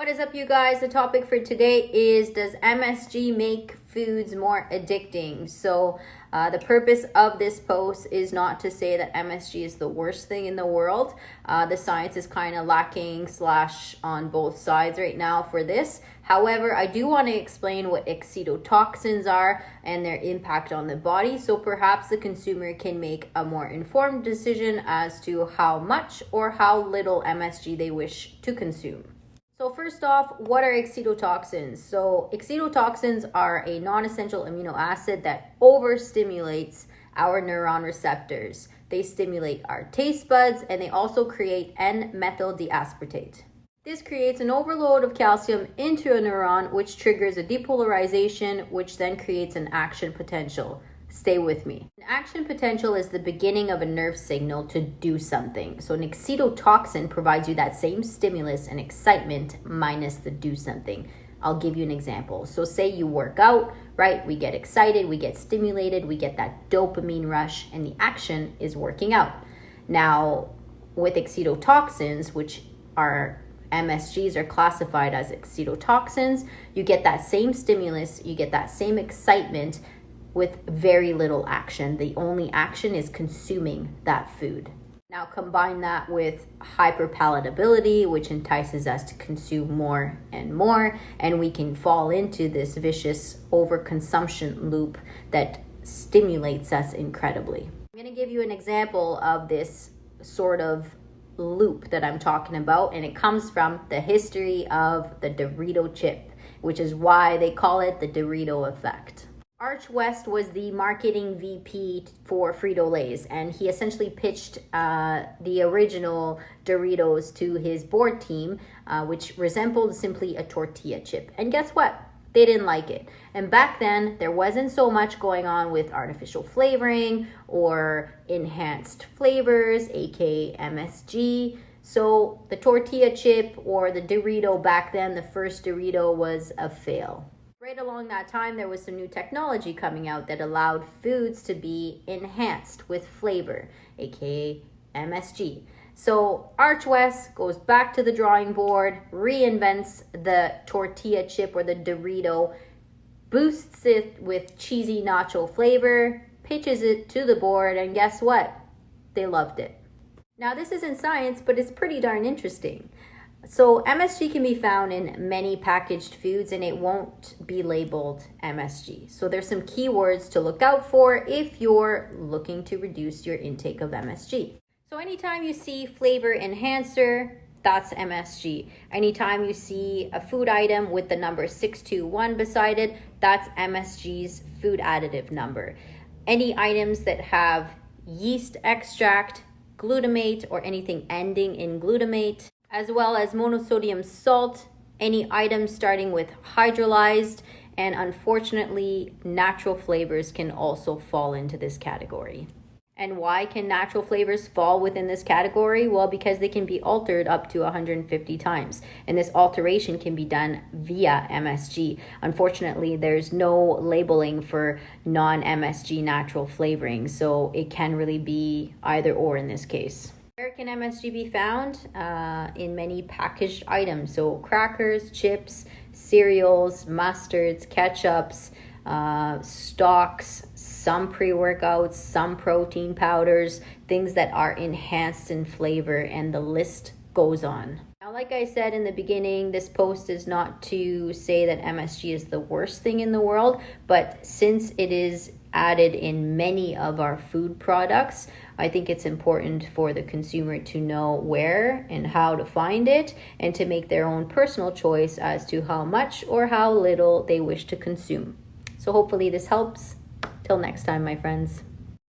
What is up, you guys? The topic for today is, does MSG make foods more addicting? So the purpose of this post is not to say that MSG is the worst thing in the world. The science is kind of lacking / on both sides right now for this. However, I do want to explain what excitotoxins are and their impact on the body, so perhaps the consumer can make a more informed decision as to how much or how little MSG they wish to consume. So first off, what are excitotoxins? So excitotoxins are a non-essential amino acid that overstimulates our neuron receptors. They stimulate our taste buds, and they also create N-methyl deaspartate. This creates an overload of calcium into a neuron, which triggers a depolarization, which then creates an action potential. Stay with me. An action potential is the beginning of a nerve signal to do something. So an excitotoxin provides you that same stimulus and excitement minus the do something. I'll give you an example. So say you work out, right? We get excited, we get stimulated, we get that dopamine rush, and the action is working out. Now, with excitotoxins, which are MSGs are classified as excitotoxins, you get that same stimulus, you get that same excitement with very little action. The only action is consuming that food. Now combine that with hyperpalatability, which entices us to consume more, and we can fall into this vicious overconsumption loop that stimulates us incredibly. I'm going to give you an example of this sort of loop that I'm talking about, and it comes from the history of the Dorito chip, which is why they call it the Dorito effect. Arch West was the marketing VP for Frito-Lay's, and he essentially pitched the original Doritos to his board team, which resembled simply a tortilla chip. And guess what? They didn't like it. And back then, there wasn't so much going on with artificial flavoring or enhanced flavors, aka MSG. So the tortilla chip, or the Dorito back then, the first Dorito, was a fail. Right along that time, there was some new technology coming out that allowed foods to be enhanced with flavor, aka MSG. So Arch West goes back to the drawing board, reinvents the tortilla chip or the Dorito, boosts it with cheesy nacho flavor, pitches it to the board, and guess what? They loved it. Now, this isn't science, but it's pretty darn interesting. So MSG can be found in many packaged foods, and it won't be labeled MSG. So there's some keywords to look out for if you're looking to reduce your intake of MSG. So anytime you see flavor enhancer, that's MSG. Anytime you see a food item with the number 621 beside it, that's MSG's food additive number. Any items that have yeast extract, glutamate, or anything ending in glutamate, as well as monosodium salt, any items starting with hydrolyzed, and unfortunately, natural flavors can also fall into this category. And why can natural flavors fall within this category? Well, because they can be altered up to 150 times. And this alteration can be done via MSG. Unfortunately, there's no labeling for non-MSG natural flavoring, so it can really be either or in this case. Where can MSG be found? In many packaged items. So crackers, chips, cereals, mustards, ketchups, stocks, some pre-workouts, some protein powders, things that are enhanced in flavor, and the list goes on. Now, like I said in the beginning, this post is not to say that MSG is the worst thing in the world, but since it is added in many of our food products, I think it's important for the consumer to know where and how to find it, and to make their own personal choice as to how much or how little they wish to consume. So hopefully this helps. Till next time, my friends.